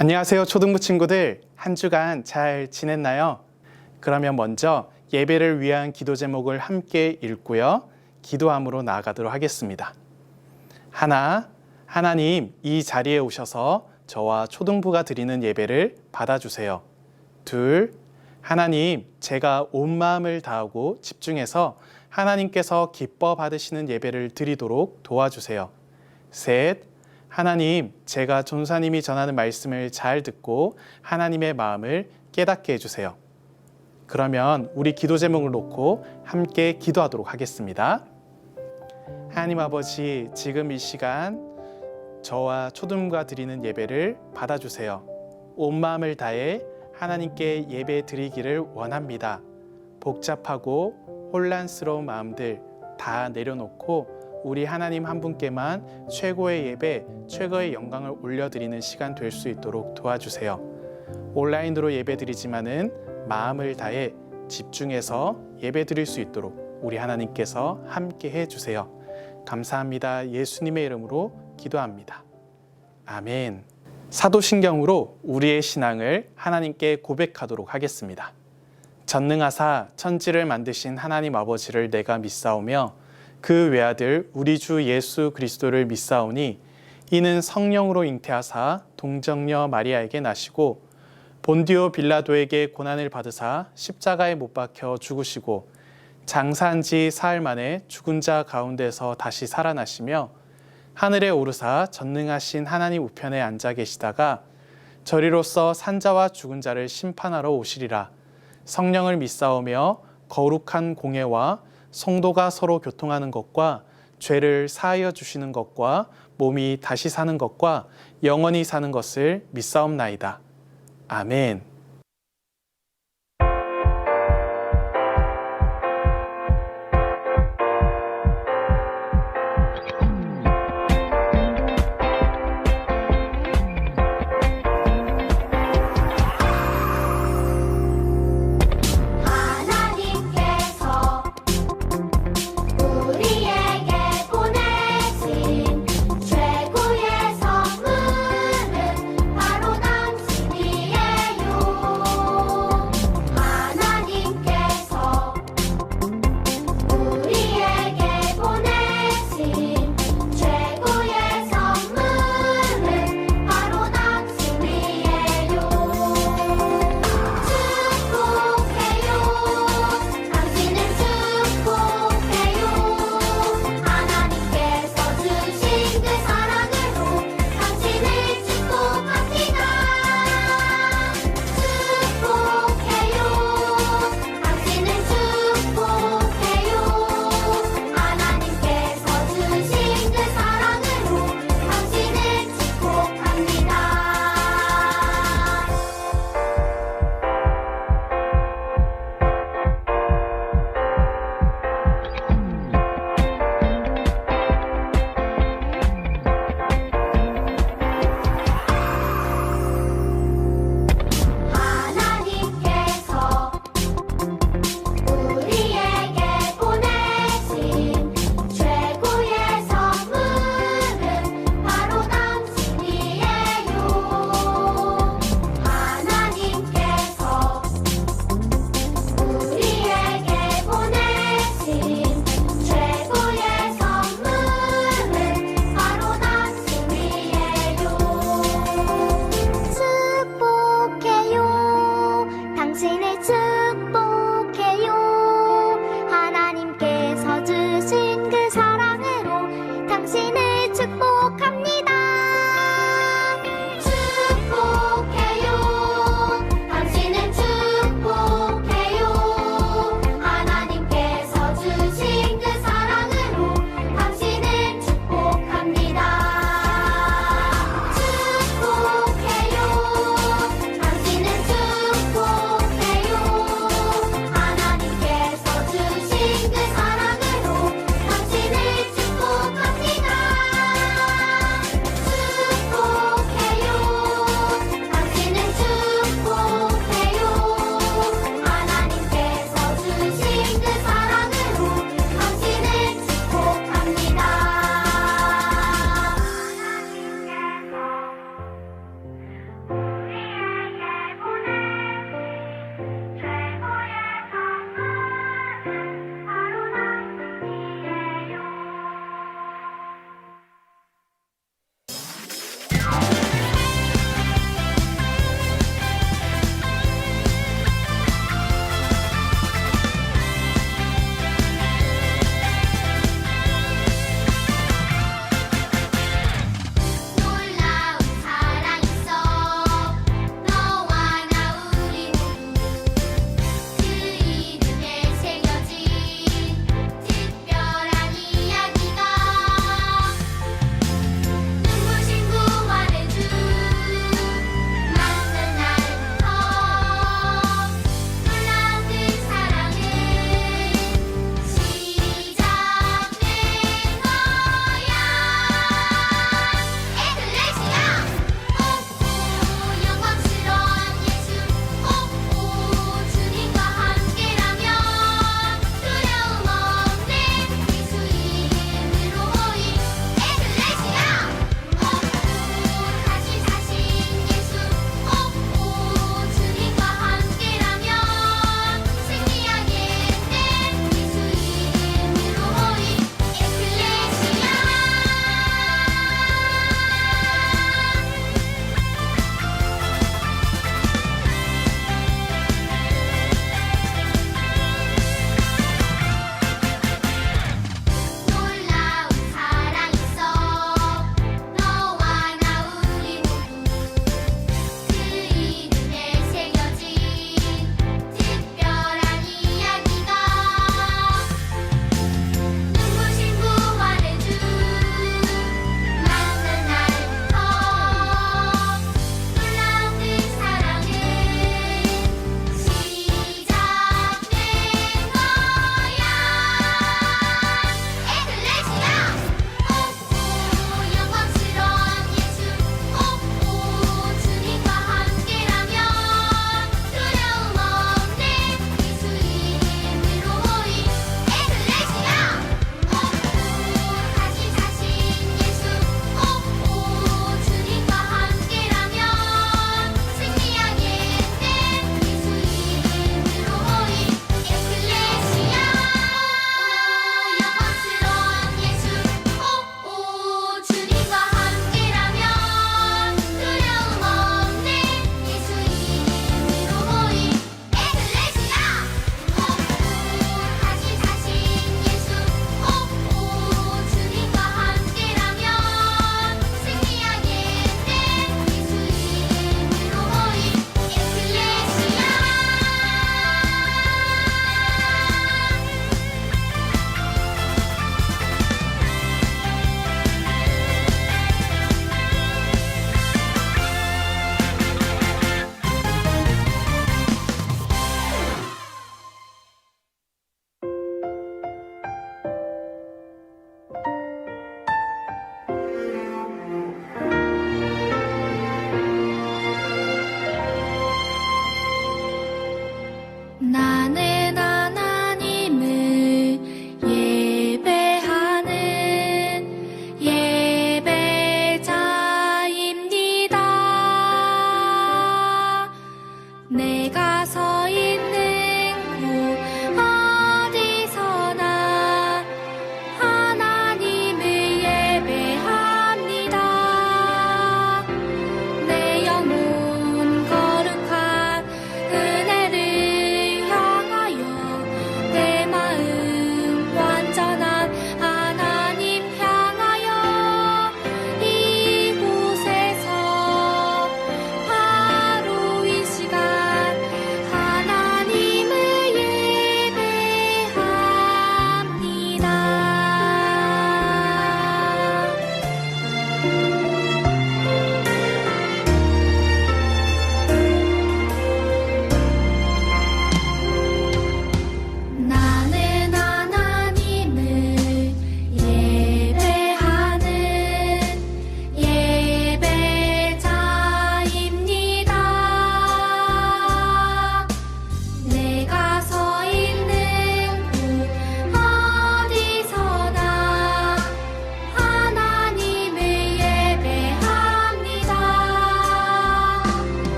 안녕하세요, 초등부 친구들. 한 주간 잘 지냈나요? 그러면 먼저 예배를 위한 기도 제목을 함께 읽고요. 기도함으로 나아가도록 하겠습니다. 하나님, 이 자리에 오셔서 저와 초등부가 드리는 예배를 받아주세요. 하나님, 제가 온 마음을 다하고 집중해서 하나님께서 기뻐 받으시는 예배를 드리도록 도와주세요. 하나님, 제가 전사님이 전하는 말씀을 잘 듣고 하나님의 마음을 깨닫게 해주세요. 그러면 우리 기도 제목을 놓고 함께 기도하도록 하겠습니다. 하나님 아버지, 지금 이 시간 저와 초등부가 드리는 예배를 받아주세요. 온 마음을 다해 하나님께 예배 드리기를 원합니다. 복잡하고 혼란스러운 마음들 다 내려놓고 우리 하나님 한 분께만 최고의 예배, 최고의 영광을 올려드리는 시간 될 수 있도록 도와주세요. 온라인으로 예배 드리지만은 마음을 다해 집중해서 예배 드릴 수 있도록 우리 하나님께서 함께 해주세요. 감사합니다. 예수님의 이름으로 기도합니다. 아멘. 사도신경으로 우리의 신앙을 하나님께 고백하도록 하겠습니다. 전능하사 천지를 만드신 하나님 아버지를 내가 믿사오며 그 외아들 우리 주 예수 그리스도를 믿사오니 이는 성령으로 잉태하사 동정녀 마리아에게 나시고 본디오 빌라도에게 고난을 받으사 십자가에 못 박혀 죽으시고 장사한 지 사흘 만에 죽은 자 가운데서 다시 살아나시며 하늘에 오르사 전능하신 하나님 우편에 앉아 계시다가 저리로서 산자와 죽은 자를 심판하러 오시리라. 성령을 믿사오며 거룩한 공예와 성도가 서로 교통하는 것과 죄를 사하여 주시는 것과 몸이 다시 사는 것과 영원히 사는 것을 믿사옵나이다. 아멘. 최고의 선물은 바로 당신이에요.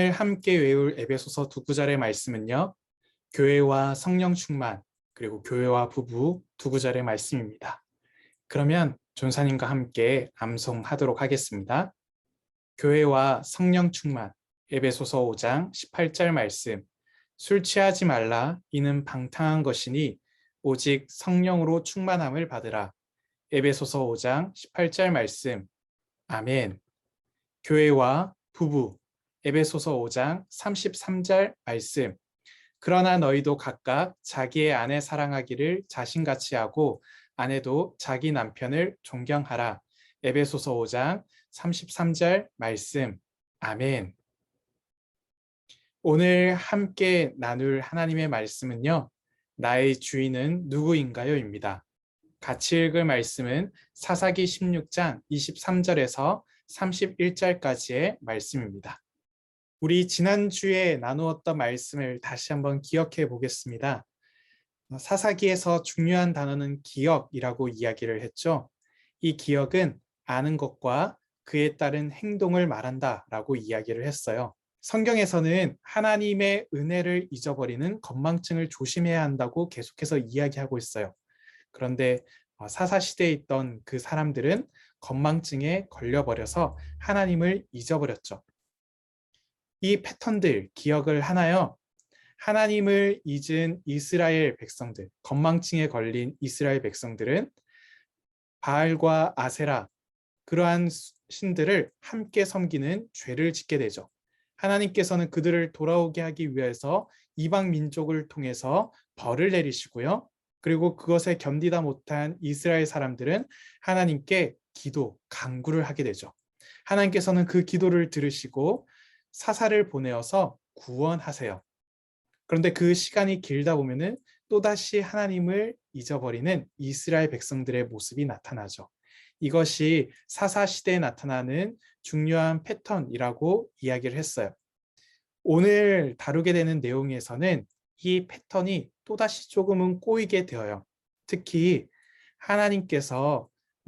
오늘 함께 외울 에베소서 두 구절의 말씀은요. 교회와 성령 충만, 그리고 교회와 부부 두 구절의 말씀입니다. 그러면 전사님과 함께 암송하도록 하겠습니다. 교회와 성령 충만, 에베소서 5장 18절 말씀. 술 취하지 말라, 이는 방탕한 것이니 오직 성령으로 충만함을 받으라. 에베소서 5장 18절 말씀. 아멘. 교회와 부부, 에베소서 5장 33절 말씀. 그러나 너희도 각각 자기의 아내 사랑하기를 자신같이 하고 아내도 자기 남편을 존경하라. 에베소서 5장 33절 말씀. 아멘. 오늘 함께 나눌 하나님의 말씀은요. 나의 주인은 누구인가요? 입니다. 같이 읽을 말씀은 사사기 16장 23절에서 31절까지의 말씀입니다. 우리 지난주에 나누었던 말씀을 다시 한번 기억해 보겠습니다. 사사기에서 중요한 단어는 기억이라고 이야기를 했죠. 이 기억은 아는 것과 그에 따른 행동을 말한다라고 이야기를 했어요. 성경에서는 하나님의 은혜를 잊어버리는 건망증을 조심해야 한다고 계속해서 이야기하고 있어요. 그런데 사사시대에 있던 그 사람들은 건망증에 걸려버려서 하나님을 잊어버렸죠. 이 패턴들 기억을 하나요? 하나님을 잊은 이스라엘 백성들, 건망증에 걸린 이스라엘 백성들은 바알과 아세라, 그러한 신들을 함께 섬기는 죄를 짓게 되죠. 하나님께서는 그들을 돌아오게 하기 위해서 이방 민족을 통해서 벌을 내리시고요. 그리고 그것에 견디다 못한 이스라엘 사람들은 하나님께 기도, 간구를 하게 되죠. 하나님께서는 그 기도를 들으시고 사사를 보내어서 구원하세요. 그런데 그 시간이 길다 보면은 또다시 하나님을 잊어버리는 이스라엘 백성들의 모습이 나타나죠. 이것이 사사 시대에 나타나는 중요한 패턴이라고 이야기를 했어요. 오늘 다루게 되는 내용에서는 이 패턴이 또다시 조금은 꼬이게 되어요. 특히 하나님께서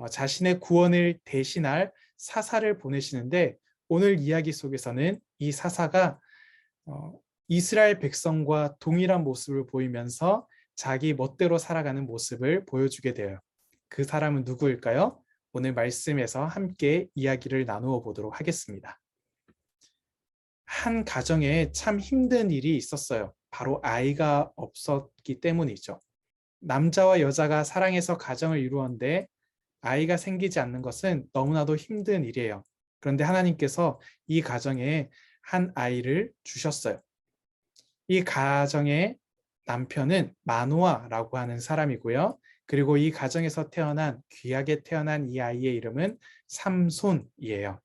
자신의 구원을 대신할 사사를 보내시는데 오늘 이야기 속에서는 이 사사가 이스라엘 백성과 동일한 모습을 보이면서 자기 멋대로 살아가는 모습을 보여주게 돼요. 그 사람은 누구일까요? 오늘 말씀에서 함께 이야기를 나누어 보도록 하겠습니다. 한 가정에 참 힘든 일이 있었어요. 바로 아이가 없었기 때문이죠. 남자와 여자가 사랑해서 가정을 이루었는데 아이가 생기지 않는 것은 너무나도 힘든 일이에요. 그런데 하나님께서 이 가정에 한 아이를 주셨어요. 이 가정의 남편은 마노아라고 하는 사람이고요. 그리고 이 가정에서 태어난 귀하게 태어난 이 아이의 이름은 삼손이에요.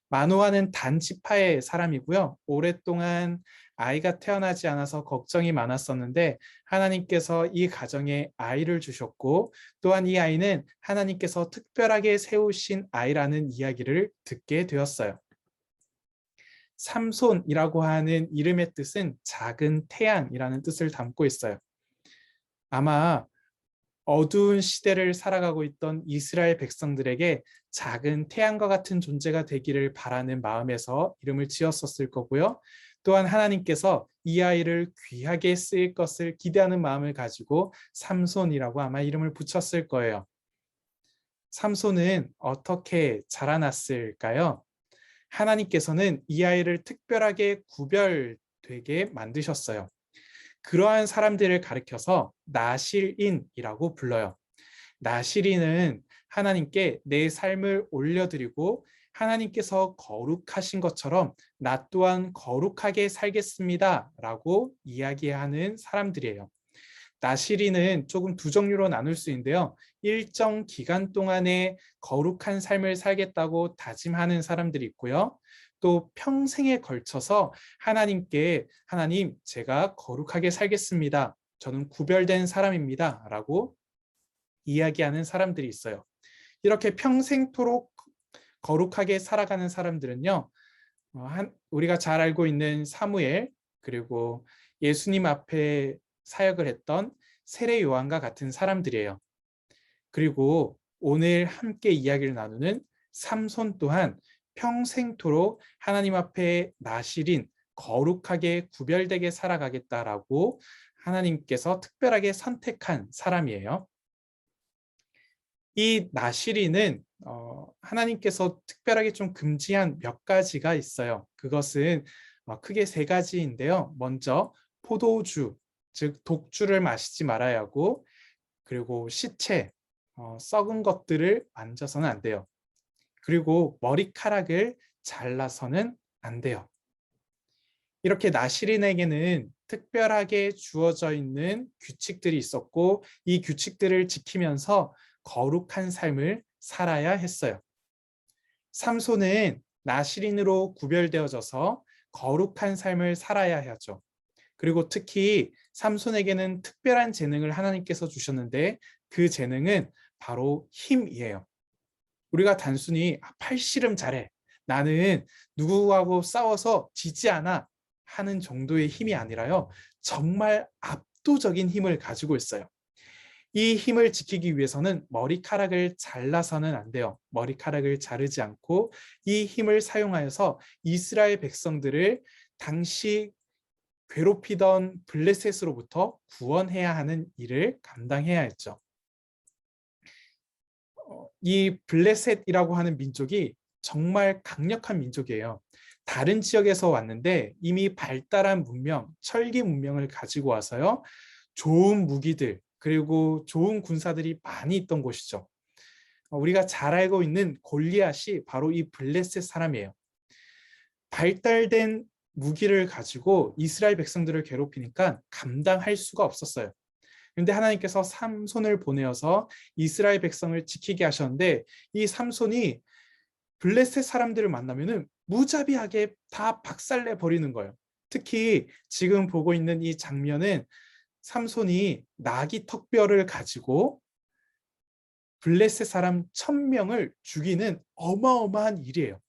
마노아는 단지파의 사람이고요. 오랫동안 아이가 태어나지 않아서 걱정이 많았었는데 하나님께서 이 가정에 아이를 주셨고 또한 이 아이는 하나님께서 특별하게 세우신 아이라는 이야기를 듣게 되었어요. 삼손이라고 하는 이름의 뜻은 작은 태양이라는 뜻을 담고 있어요. 아마 어두운 시대를 살아가고 있던 이스라엘 백성들에게 작은 태양과 같은 존재가 되기를 바라는 마음에서 이름을 지었었을 거고요. 또한 하나님께서 이 아이를 귀하게 쓰일 것을 기대하는 마음을 가지고 삼손이라고 아마 이름을 붙였을 거예요. 삼손은 어떻게 자라났을까요? 하나님께서는 이 아이를 특별하게 구별되게 만드셨어요. 그러한 사람들을 가리켜서 나실인이라고 불러요. 나실인은 하나님께 내 삶을 올려드리고 하나님께서 거룩하신 것처럼 나 또한 거룩하게 살겠습니다 라고 이야기하는 사람들이에요. 나실인은 조금 두 종류로 나눌 수 있는데요. 일정 기간 동안에 거룩한 삶을 살겠다고 다짐하는 사람들이 있고요. 또 평생에 걸쳐서 하나님께 하나님 제가 거룩하게 살겠습니다. 저는 구별된 사람입니다. 라고 이야기하는 사람들이 있어요. 이렇게 평생토록 거룩하게 살아가는 사람들은요. 우리가 잘 알고 있는 사무엘 그리고 예수님 앞에 사역을 했던 세례 요한과 같은 사람들이에요. 그리고 오늘 함께 이야기를 나누는 삼손 또한 평생토록 하나님 앞에 나실인 거룩하게 구별되게 살아가겠다라고 하나님께서 특별하게 선택한 사람이에요. 이 나실인은 하나님께서 특별하게 좀 금지한 몇 가지가 있어요. 그것은 크게 세 가지인데요. 먼저 포도주, 즉 독주를 마시지 말아야 하고, 그리고 시체, 썩은 것들을 만져서는 안 돼요. 그리고 머리카락을 잘라서는 안 돼요. 이렇게 나실인에게는 특별하게 주어져 있는 규칙들이 있었고, 이 규칙들을 지키면서 거룩한 삶을 살아야 했어요. 삼손은 나실인으로 구별되어져서 거룩한 삶을 살아야 하죠. 그리고 특히 삼손에게는 특별한 재능을 하나님께서 주셨는데, 그 재능은 바로 힘이에요. 우리가 단순히 팔씨름 잘해, 나는 누구하고 싸워서 지지 않아 하는 정도의 힘이 아니라요, 정말 압도적인 힘을 가지고 있어요. 이 힘을 지키기 위해서는 머리카락을 잘라서는 안 돼요. 머리카락을 자르지 않고 이 힘을 사용하여서 이스라엘 백성들을 당시 괴롭히던 블레셋으로부터 구원해야 하는 일을 감당해야 했죠. 이 블레셋이라고 하는 민족이 정말 강력한 민족이에요. 다른 지역에서 왔는데 이미 발달한 문명, 철기 문명을 가지고 와서요, 좋은 무기들, 그리고 좋은 군사들이 많이 있던 곳이죠. 우리가 잘 알고 있는 골리앗이 바로 이 블레셋 사람이에요. 발달된 무기를 가지고 이스라엘 백성들을 괴롭히니까 감당할 수가 없었어요. 그런데 하나님께서 삼손을 보내어서 이스라엘 백성을 지키게 하셨는데, 이 삼손이 블레셋 사람들을 만나면은 무자비하게 다 박살내 버리는 거예요. 특히 지금 보고 있는 이 장면은 삼손이 나귀 턱뼈를 가지고 블레셋 사람 1000명을 죽이는 어마어마한 일이에요.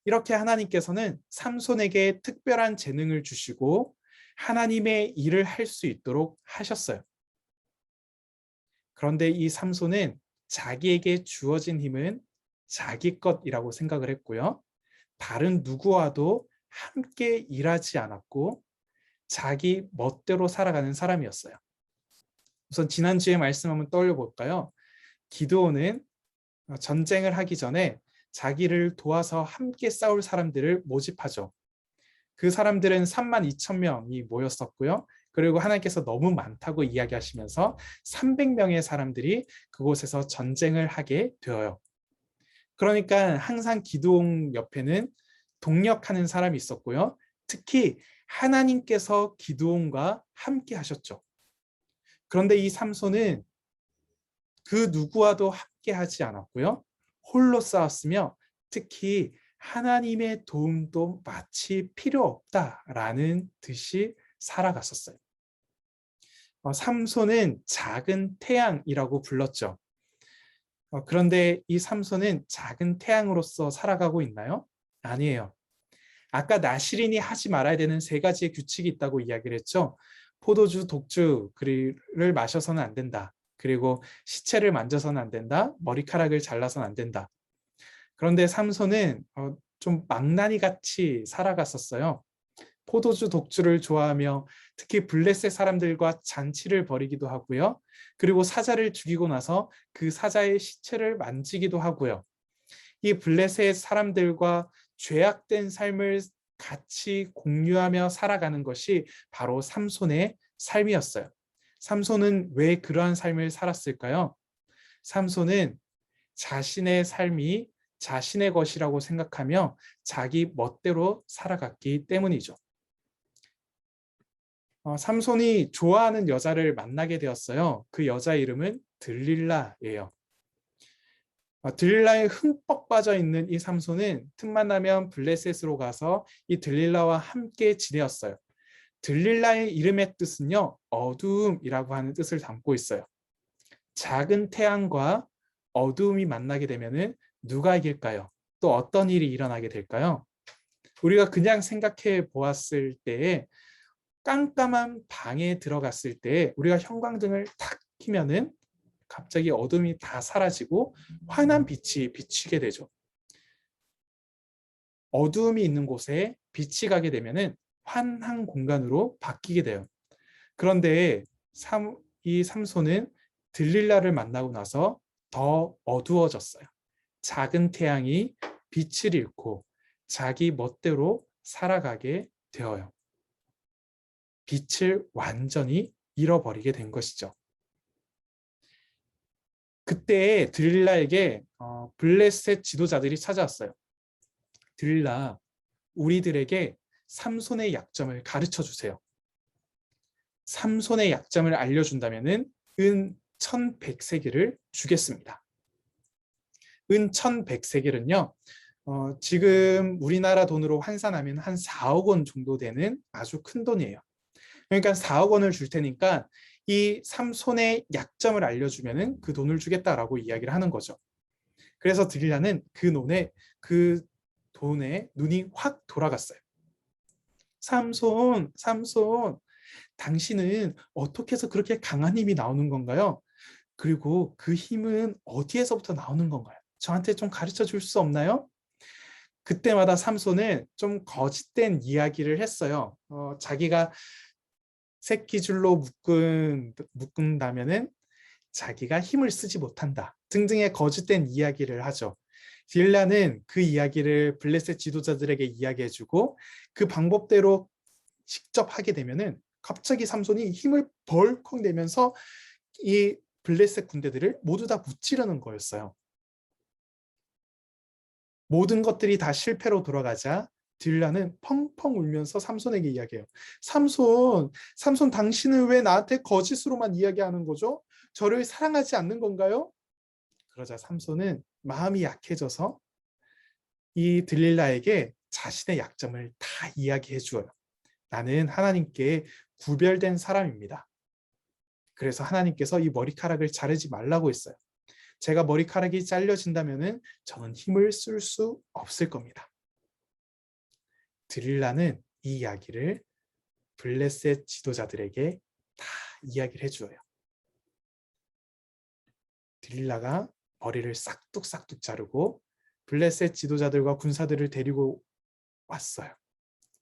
이렇게 하나님께서는 삼손에게 특별한 재능을 주시고 하나님의 일을 할 수 있도록 하셨어요. 그런데 이 삼손은 자기에게 주어진 힘은 자기 것이라고 생각을 했고요. 다른 누구와도 함께 일하지 않았고 자기 멋대로 살아가는 사람이었어요. 우선 지난주에 말씀 한번 떠올려 볼까요? 기드온은 전쟁을 하기 전에 자기를 도와서 함께 싸울 사람들을 모집하죠. 그 사람들은 32,000명이 모였었고요. 그리고 하나님께서 너무 많다고 이야기하시면서 300명의 사람들이 그곳에서 전쟁을 하게 되어요. 그러니까 항상 기드온 옆에는 동력하는 사람이 있었고요. 특히 하나님께서 기드온과 함께 하셨죠. 그런데 이 삼손은 그 누구와도 함께 하지 않았고요. 홀로 싸웠으며 특히 하나님의 도움도 마치 필요 없다라는 듯이 살아갔었어요. 삼손은 작은 태양이라고 불렀죠. 그런데 이 삼손은 작은 태양으로서 살아가고 있나요? 아니에요. 아까 나실인이 하지 말아야 되는 세 가지의 규칙이 있다고 이야기를 했죠. 포도주, 독주를 마셔서는 안 된다. 그리고 시체를 만져서는 안 된다. 머리카락을 잘라서는 안 된다. 그런데 삼손은 좀 망나니 같이 살아갔었어요. 포도주, 독주를 좋아하며 특히 블레셋 사람들과 잔치를 벌이기도 하고요. 그리고 사자를 죽이고 나서 그 사자의 시체를 만지기도 하고요. 이 블레셋 사람들과 죄악된 삶을 같이 공유하며 살아가는 것이 바로 삼손의 삶이었어요. 삼손은 왜 그러한 삶을 살았을까요? 삼손은 자신의 삶이 자신의 것이라고 생각하며 자기 멋대로 살아갔기 때문이죠. 삼손이 좋아하는 여자를 만나게 되었어요. 그 여자 이름은 들릴라예요. 들릴라에 흠뻑 빠져 있는 이 삼손은 틈만 나면 블레셋으로 가서 이 들릴라와 함께 지내었어요. 들릴라의 이름의 뜻은요, 어두움이라고 하는 뜻을 담고 있어요. 작은 태양과 어두움이 만나게 되면은 누가 이길까요? 또 어떤 일이 일어나게 될까요? 우리가 그냥 생각해 보았을 때에 깜깜한 방에 들어갔을 때 우리가 형광등을 탁 켜면은 갑자기 어둠이 다 사라지고 환한 빛이 비치게 되죠. 어두움이 있는 곳에 빛이 가게 되면은 환한 공간으로 바뀌게 돼요. 그런데 이 삼손은 들릴라를 만나고 나서 더 어두워졌어요. 작은 태양이 빛을 잃고 자기 멋대로 살아가게 되어요. 빛을 완전히 잃어버리게 된 것이죠. 그때 들릴라에게 블레셋 지도자들이 찾아왔어요. 들릴라, 우리들에게 삼손의 약점을 가르쳐 주세요. 삼손의 약점을 알려준다면 은 1100세겔을 주겠습니다. 은 1100세겔은요. 지금 우리나라 돈으로 환산하면 한 4억 원 정도 되는 아주 큰 돈이에요. 그러니까 4억 원을 줄 테니까 이 삼손의 약점을 알려주면 그 돈을 주겠다라고 이야기를 하는 거죠. 그래서 드릴라는 그 돈에 눈이 확 돌아갔어요. 삼손, 당신은 어떻게 해서 그렇게 강한 힘이 나오는 건가요? 그리고 그 힘은 어디에서부터 나오는 건가요? 저한테 좀 가르쳐 줄 수 없나요? 그때마다 삼손은 좀 거짓된 이야기를 했어요. 자기가 새끼줄로 묶은다면은 자기가 힘을 쓰지 못한다 등등의 거짓된 이야기를 하죠. 딜라는 그 이야기를 블레셋 지도자들에게 이야기해주고 그 방법대로 직접 하게 되면은 갑자기 삼손이 힘을 벌컥 내면서 이 블레셋 군대들을 모두 다 무찌르는 거였어요. 모든 것들이 다 실패로 돌아가자 딜라는 펑펑 울면서 삼손에게 이야기해요. 삼손 당신은 왜 나한테 거짓으로만 이야기하는 거죠? 저를 사랑하지 않는 건가요? 그러자 삼손은 마음이 약해져서 이 들릴라에게 자신의 약점을 다 이야기해 주어요. 나는 하나님께 구별된 사람입니다. 그래서 하나님께서 이 머리카락을 자르지 말라고 했어요. 제가 머리카락이 잘려진다면 저는 힘을 쓸 수 없을 겁니다. 드릴라는 이 이야기를 블레셋 지도자들에게 다 이야기를 해주어요. 드릴라가 머리를 싹둑싹둑 자르고 블레셋 지도자들과 군사들을 데리고 왔어요.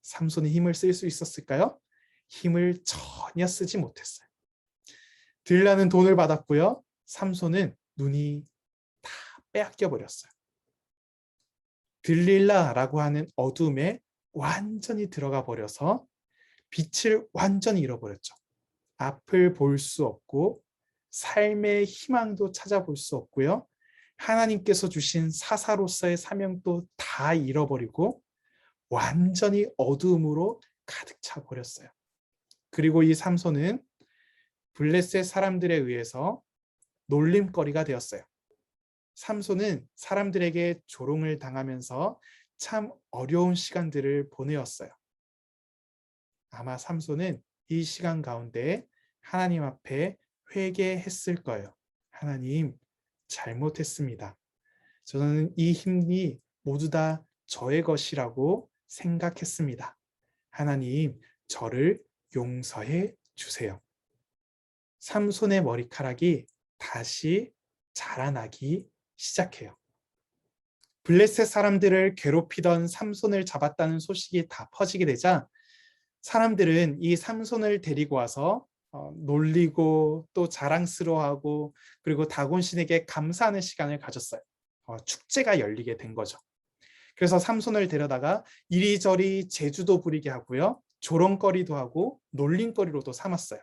삼손이 힘을 쓸 수 있었을까요? 힘을 전혀 쓰지 못했어요. 드릴라는 돈을 받았고요. 삼손은 눈이 다 빼앗겨 버렸어요. 들릴라라고 하는 어둠에 완전히 들어가 버려서 빛을 완전히 잃어버렸죠. 앞을 볼 수 없고 삶의 희망도 찾아볼 수 없고요. 하나님께서 주신 사사로서의 사명도 다 잃어버리고 완전히 어두움으로 가득 차 버렸어요. 그리고 이 삼손은 블레셋 사람들에 의해서 놀림거리가 되었어요. 삼손은 사람들에게 조롱을 당하면서 참 어려운 시간들을 보내었어요. 아마 삼손은 이 시간 가운데 하나님 앞에 회개했을 거예요. 하나님, 잘못했습니다. 저는 이 힘이 모두 다 저의 것이라고 생각했습니다. 하나님, 저를 용서해 주세요. 삼손의 머리카락이 다시 자라나기 시작해요. 블레셋 사람들을 괴롭히던 삼손을 잡았다는 소식이 다 퍼지게 되자 사람들은 이 삼손을 데리고 와서 놀리고 또 자랑스러워하고 그리고 다곤신에게 감사하는 시간을 가졌어요. 축제가 열리게 된 거죠. 그래서 삼손을 데려다가 이리저리 제주도 부리게 하고요. 조롱거리도 하고 놀림거리로도 삼았어요.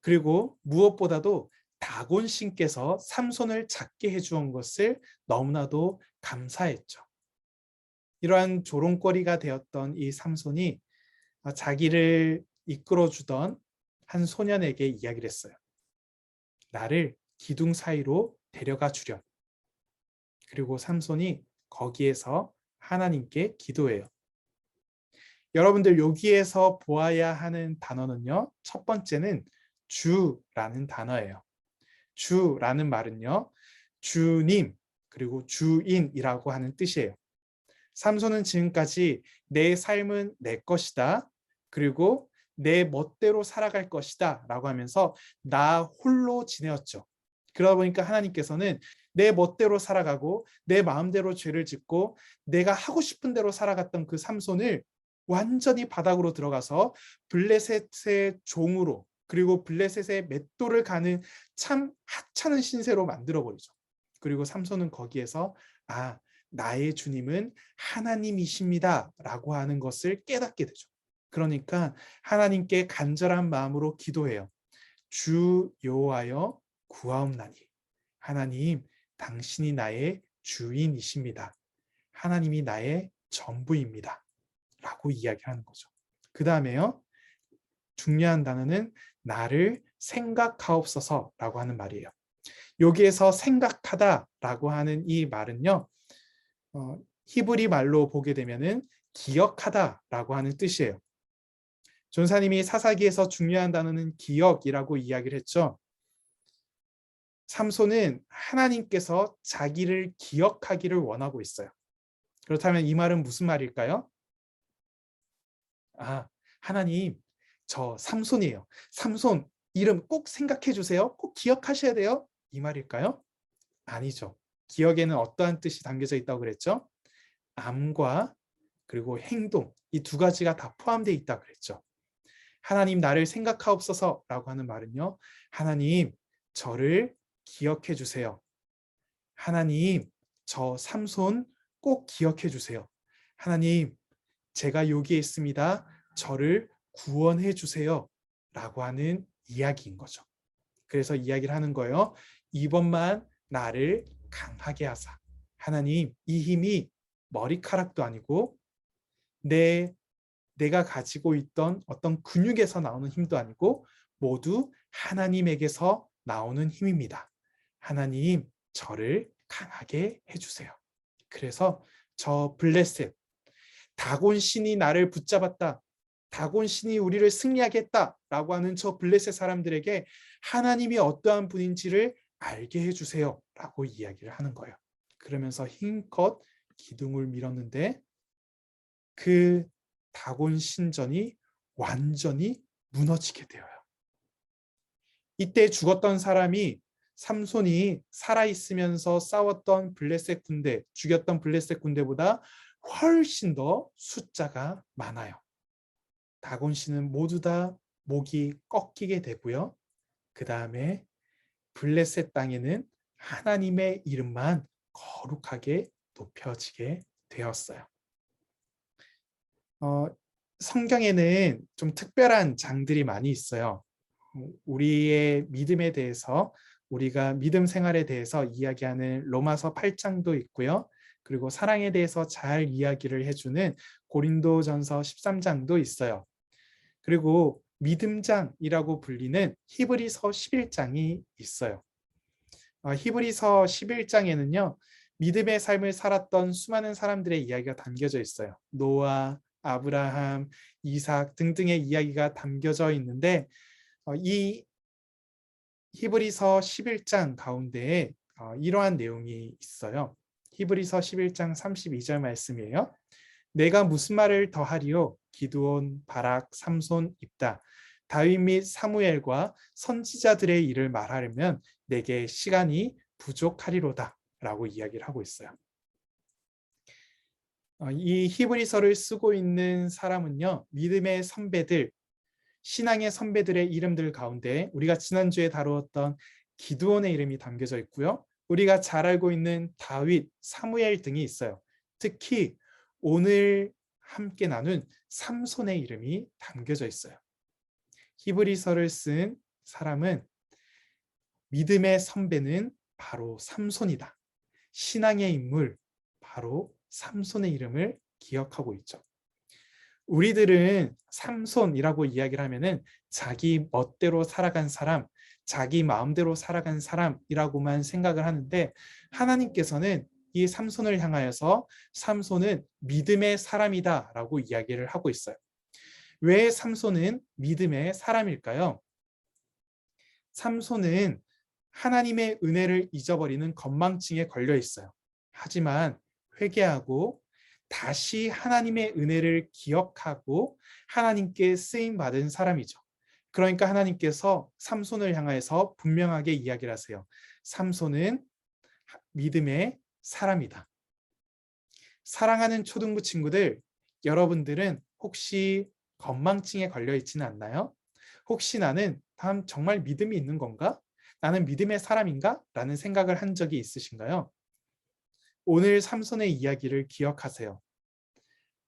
그리고 무엇보다도 다곤신께서 삼손을 잡게 해주온 것을 너무나도 감사했죠. 이러한 조롱거리가 되었던 이 삼손이 자기를 이끌어주던 한 소년에게 이야기를 했어요. 나를 기둥 사이로 데려가 주렴. 그리고 삼손이 거기에서 하나님께 기도해요. 여러분들 여기에서 보아야 하는 단어는요. 첫 번째는 주라는 단어예요. 주라는 말은요. 주님 그리고 주인이라고 하는 뜻이에요. 삼손은 지금까지 내 삶은 내 것이다. 그리고 내 멋대로 살아갈 것이다 라고 하면서 나 홀로 지내었죠. 그러다 보니까 하나님께서는 내 멋대로 살아가고 내 마음대로 죄를 짓고 내가 하고 싶은 대로 살아갔던 그 삼손을 완전히 바닥으로 들어가서 블레셋의 종으로, 그리고 블레셋의 맷돌을 가는 참 하찮은 신세로 만들어버리죠. 그리고 삼손은 거기에서 나의 주님은 하나님이십니다 라고 하는 것을 깨닫게 되죠. 그러니까 하나님께 간절한 마음으로 기도해요. 주 여호와여 구하옵나니 하나님 당신이 나의 주인이십니다. 하나님이 나의 전부입니다 라고 이야기하는 거죠. 그 다음에요, 중요한 단어는 나를 생각하옵소서 라고 하는 말이에요. 여기에서 생각하다 라고 하는 이 말은요, 히브리 말로 보게 되면은 기억하다 라고 하는 뜻이에요. 전사님이 사사기에서 중요한 단어는 기억이라고 이야기를 했죠. 삼손은 하나님께서 자기를 기억하기를 원하고 있어요. 그렇다면 이 말은 무슨 말일까요? 하나님, 저 삼손이에요. 삼손 이름 꼭 생각해 주세요. 꼭 기억하셔야 돼요. 이 말일까요? 아니죠. 기억에는 어떠한 뜻이 담겨져 있다고 그랬죠? 암과 그리고 행동, 이 두 가지가 다 포함되어 있다고 그랬죠. 하나님 나를 생각하옵소서 라고 하는 말은요, 하나님 저를 기억해 주세요. 하나님 저 삼손 꼭 기억해 주세요. 하나님 제가 여기에 있습니다. 저를 구원해 주세요 라고 하는 이야기인 거죠. 그래서 이야기를 하는 거예요. 이번만 나를 강하게 하사. 하나님 이 힘이 머리카락도 아니고 내가 가지고 있던 어떤 근육에서 나오는 힘도 아니고 모두 하나님에게서 나오는 힘입니다. 하나님 저를 강하게 해주세요. 그래서 저 블레셋, 다곤 신이 나를 붙잡았다, 다곤 신이 우리를 승리하게 했다라고 하는 저 블레셋 사람들에게 하나님이 어떠한 분인지를 알게 해주세요 라고 이야기를 하는 거예요. 그러면서 힘껏 기둥을 밀었는데 그 다곤 신전이 완전히 무너지게 되어요. 이때 죽었던 사람이 삼손이 살아있으면서 싸웠던 블레셋 군대, 죽였던 블레셋 군대보다 훨씬 더 숫자가 많아요. 다곤 신은 모두 다 목이 꺾이게 되고요. 그 다음에 블레셋 땅에는 하나님의 이름만 거룩하게 높여지게 되었어요. 성경에는 좀 특별한 장들이 많이 있어요. 우리의 믿음에 대해서, 우리가 믿음 생활에 대해서 이야기하는 로마서 8장도 있고요. 그리고 사랑에 대해서 잘 이야기를 해주는 고린도전서 13장도 있어요. 그리고 믿음장이라고 불리는 히브리서 11장이 있어요. 히브리서 11장에는요. 믿음의 삶을 살았던 수많은 사람들의 이야기가 담겨져 있어요. 노아, 아브라함, 이삭 등등의 이야기가 담겨져 있는데 이 히브리서 11장 가운데에 이러한 내용이 있어요. 히브리서 11장 32절 말씀이에요. 내가 무슨 말을 더하리요? 기드온, 바락, 삼손, 입다, 다윗 및 사무엘과 선지자들의 일을 말하려면 내게 시간이 부족하리로다 라고 이야기를 하고 있어요. 이 히브리서를 쓰고 있는 사람은요, 믿음의 선배들, 신앙의 선배들의 이름들 가운데 우리가 지난주에 다루었던 기드온의 이름이 담겨져 있고요. 우리가 잘 알고 있는 다윗, 사무엘 등이 있어요. 특히 오늘 함께 나눈 삼손의 이름이 담겨져 있어요. 히브리서를 쓴 사람은 믿음의 선배는 바로 삼손이다. 신앙의 인물 바로 삼손의 이름을 기억하고 있죠. 우리들은 삼손이라고 이야기를 하면은 자기 멋대로 살아간 사람, 자기 마음대로 살아간 사람이라고만 생각을 하는데 하나님께서는 이 삼손을 향하여서 삼손은 믿음의 사람이다라고 이야기를 하고 있어요. 왜 삼손은 믿음의 사람일까요? 삼손은 하나님의 은혜를 잊어버리는 건망증에 걸려 있어요. 하지만 회개하고 다시 하나님의 은혜를 기억하고 하나님께 쓰임 받은 사람이죠. 그러니까 하나님께서 삼손을 향해서 분명하게 이야기를 하세요. 삼손은 믿음의 사람이다. 사랑하는 초등부 친구들, 여러분들은 혹시 건망증에 걸려 있지는 않나요? 혹시 나는 정말 믿음이 있는 건가? 나는 믿음의 사람인가? 라는 생각을 한 적이 있으신가요? 오늘 삼손의 이야기를 기억하세요.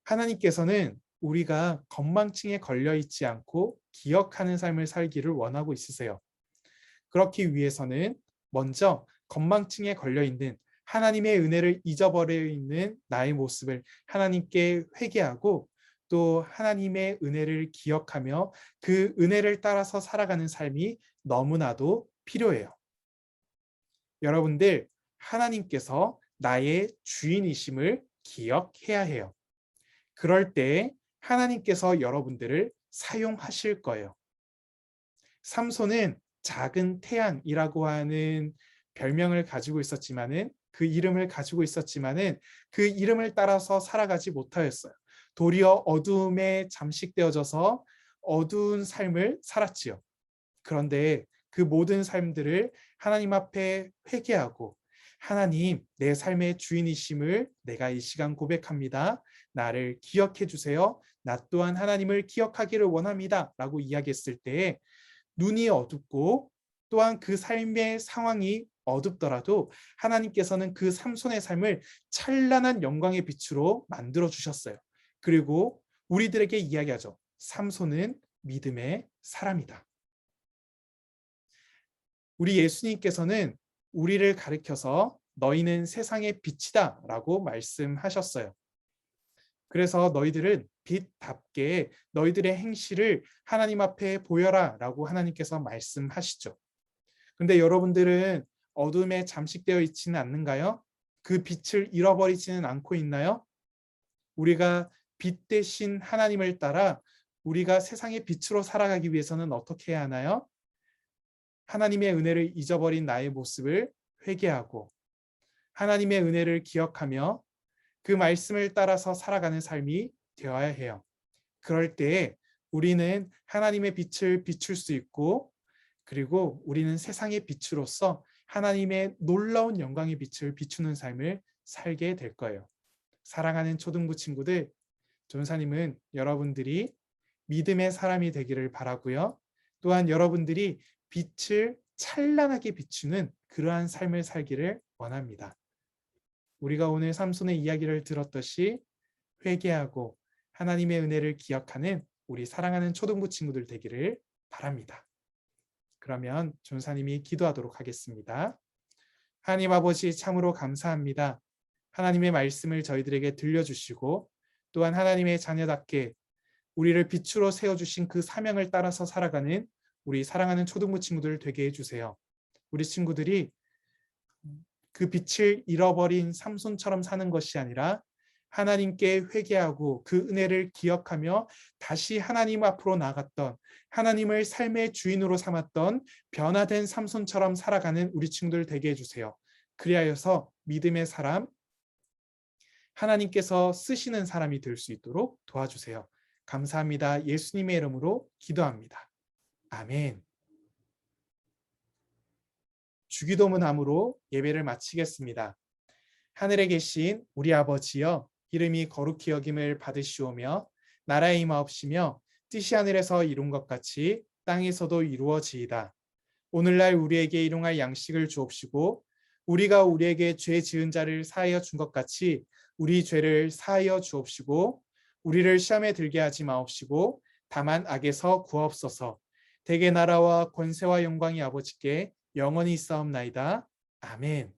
하나님께서는 우리가 건망증에 걸려 있지 않고 기억하는 삶을 살기를 원하고 있으세요. 그렇기 위해서는 먼저 건망증에 걸려 있는 하나님의 은혜를 잊어버려 있는 나의 모습을 하나님께 회개하고 또 하나님의 은혜를 기억하며 그 은혜를 따라서 살아가는 삶이 너무나도 필요해요. 여러분들, 하나님께서 나의 주인이심을 기억해야 해요. 그럴 때 하나님께서 여러분들을 사용하실 거예요. 삼손은 작은 태양이라고 하는 별명을 가지고 있었지만은 그 이름을 가지고 있었지만은 그 이름을 따라서 살아가지 못하였어요. 도리어 어두움에 잠식되어져서 어두운 삶을 살았지요. 그런데 그 모든 삶들을 하나님 앞에 회개하고 하나님, 내 삶의 주인이심을 내가 이 시간 고백합니다. 나를 기억해 주세요. 나 또한 하나님을 기억하기를 원합니다. 라고 이야기했을 때 눈이 어둡고 또한 그 삶의 상황이 어둡더라도 하나님께서는 그 삼손의 삶을 찬란한 영광의 빛으로 만들어 주셨어요. 그리고 우리들에게 이야기하죠. 삼손은 믿음의 사람이다. 우리 예수님께서는 우리를 가리켜서 너희는 세상의 빛이다 라고 말씀하셨어요. 그래서 너희들은 빛답게 너희들의 행실을 하나님 앞에 보여라 라고 하나님께서 말씀하시죠. 근데 여러분들은 어둠에 잠식되어 있지는 않는가요? 그 빛을 잃어버리지는 않고 있나요? 우리가 빛 대신 하나님을 따라 우리가 세상의 빛으로 살아가기 위해서는 어떻게 해야 하나요? 하나님의 은혜를 잊어버린 나의 모습을 회개하고 하나님의 은혜를 기억하며 그 말씀을 따라서 살아가는 삶이 되어야 해요. 그럴 때 우리는 하나님의 빛을 비출 수 있고 그리고 우리는 세상의 빛으로서 하나님의 놀라운 영광의 빛을 비추는 삶을 살게 될 거예요. 사랑하는 초등부 친구들, 전사님은 여러분들이 믿음의 사람이 되기를 바라고요. 또한 여러분들이 빛을 찬란하게 비추는 그러한 삶을 살기를 원합니다. 우리가 오늘 삼손의 이야기를 들었듯이 회개하고 하나님의 은혜를 기억하는 우리 사랑하는 초등부 친구들 되기를 바랍니다. 그러면 전사님이 기도하도록 하겠습니다. 하나님 아버지 참으로 감사합니다. 하나님의 말씀을 저희들에게 들려주시고 또한 하나님의 자녀답게 우리를 빛으로 세워주신 그 사명을 따라서 살아가는 우리 사랑하는 초등부 친구들 되게 해주세요. 우리 친구들이 그 빛을 잃어버린 삼손처럼 사는 것이 아니라 하나님께 회개하고 그 은혜를 기억하며 다시 하나님 앞으로 나갔던 하나님을 삶의 주인으로 삼았던 변화된 삼손처럼 살아가는 우리 친구들 되게 해주세요. 그리하여서 믿음의 사람, 하나님께서 쓰시는 사람이 될 수 있도록 도와주세요. 감사합니다. 예수님의 이름으로 기도합니다. 아멘. 주기도문함으로 예배를 마치겠습니다. 하늘에 계신 우리 아버지여, 이름이 거룩히 여김을 받으시오며 나라의 임하옵시며 뜻이 하늘에서 이룬 것 같이 땅에서도 이루어지이다. 오늘날 우리에게 일용할 양식을 주옵시고 우리가 우리에게 죄 지은 자를 사하여 준 것 같이 우리 죄를 사하여 주옵시고 우리를 시험에 들게 하지 마옵시고 다만 악에서 구하옵소서. 대개 나라와 권세와 영광이 아버지께 영원히 있사옵나이다. 아멘.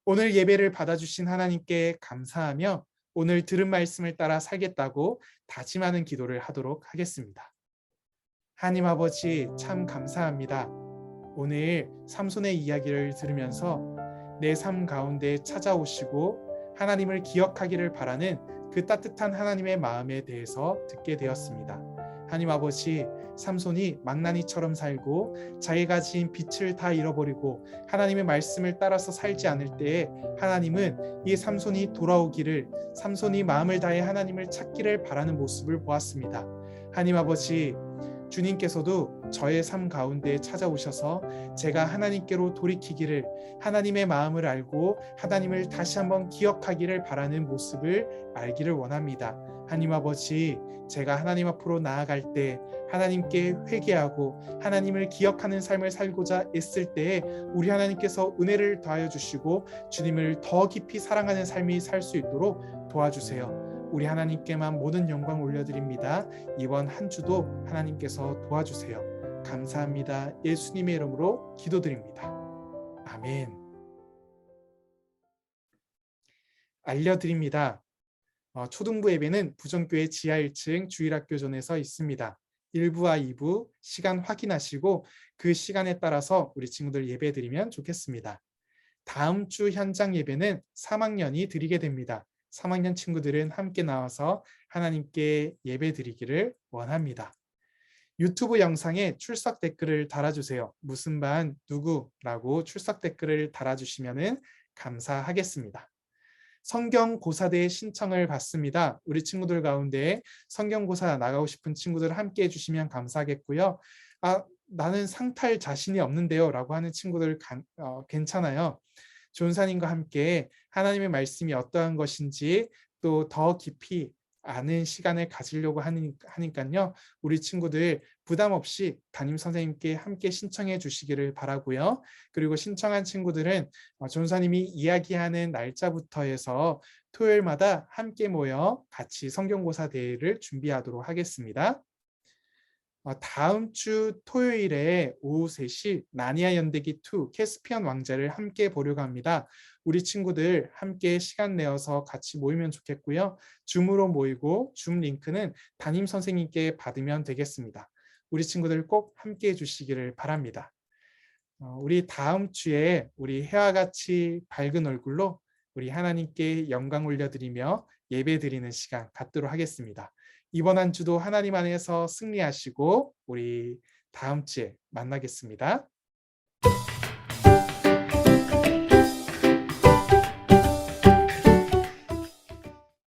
오늘 예배를 받아주신 하나님께 감사하며 오늘 들은 말씀을 따라 살겠다고 다짐하는 기도를 하도록 하겠습니다. 하나님 아버지 참 감사합니다. 오늘 삼손의 이야기를 들으면서 내 삶 가운데 찾아오시고 하나님을 기억하기를 바라는 그 따뜻한 하나님의 마음에 대해서 듣게 되었습니다. 하나님 아버지, 삼손이 망나니처럼 살고 자기가 지은 빛을 다 잃어버리고 하나님의 말씀을 따라서 살지 않을 때에 하나님은 이 삼손이 돌아오기를, 삼손이 마음을 다해 하나님을 찾기를 바라는 모습을 보았습니다. 하나님 아버지, 주님께서도 저의 삶 가운데 찾아오셔서 제가 하나님께로 돌이키기를, 하나님의 마음을 알고 하나님을 다시 한번 기억하기를 바라는 모습을 알기를 원합니다. 하나님 아버지, 제가 하나님 앞으로 나아갈 때 하나님께 회개하고 하나님을 기억하는 삶을 살고자 애쓸 때에 우리 하나님께서 은혜를 더하여 주시고 주님을 더 깊이 사랑하는 삶이 살 수 있도록 도와주세요. 우리 하나님께만 모든 영광 올려드립니다. 이번 한 주도 하나님께서 도와주세요. 감사합니다. 예수님의 이름으로 기도드립니다. 아멘. 알려드립니다. 초등부 예배는 부정교회 지하 1층 주일학교존에서 있습니다. 1부와 2부 시간 확인하시고 그 시간에 따라서 우리 친구들 예배 드리면 좋겠습니다. 다음 주 현장 예배는 3학년이 드리게 됩니다. 3학년 친구들은 함께 나와서 하나님께 예배 드리기를 원합니다. 유튜브 영상에 출석 댓글을 달아주세요. 무슨 반 누구라고 출석 댓글을 달아주시면 감사하겠습니다. 성경고사대회 신청을 받습니다. 우리 친구들 가운데 성경고사 나가고 싶은 친구들 함께 해주시면 감사하겠고요. 나는 상탈 자신이 없는데요 라고 하는 친구들 괜찮아요. 존사님과 함께 하나님의 말씀이 어떠한 것인지 또 더 깊이 아는 시간을 가지려고 하니까요. 우리 친구들 부담 없이 담임 선생님께 함께 신청해 주시기를 바라고요. 그리고 신청한 친구들은 전사님이 이야기하는 날짜부터 해서 토요일마다 함께 모여 같이 성경고사 대회를 준비하도록 하겠습니다. 다음 주 토요일에 오후 3시 나니아 연대기 2 캐스피안 왕자를 함께 보려고 합니다. 우리 친구들 함께 시간 내어서 같이 모이면 좋겠고요. 줌으로 모이고 줌 링크는 담임 선생님께 받으면 되겠습니다. 우리 친구들 꼭 함께 해주시기를 바랍니다. 우리 다음 주에 우리 해와 같이 밝은 얼굴로 우리 하나님께 영광 올려드리며 예배 드리는 시간 갖도록 하겠습니다. 이번 한 주도 하나님 안에서 승리하시고 우리 다음 주에 만나겠습니다.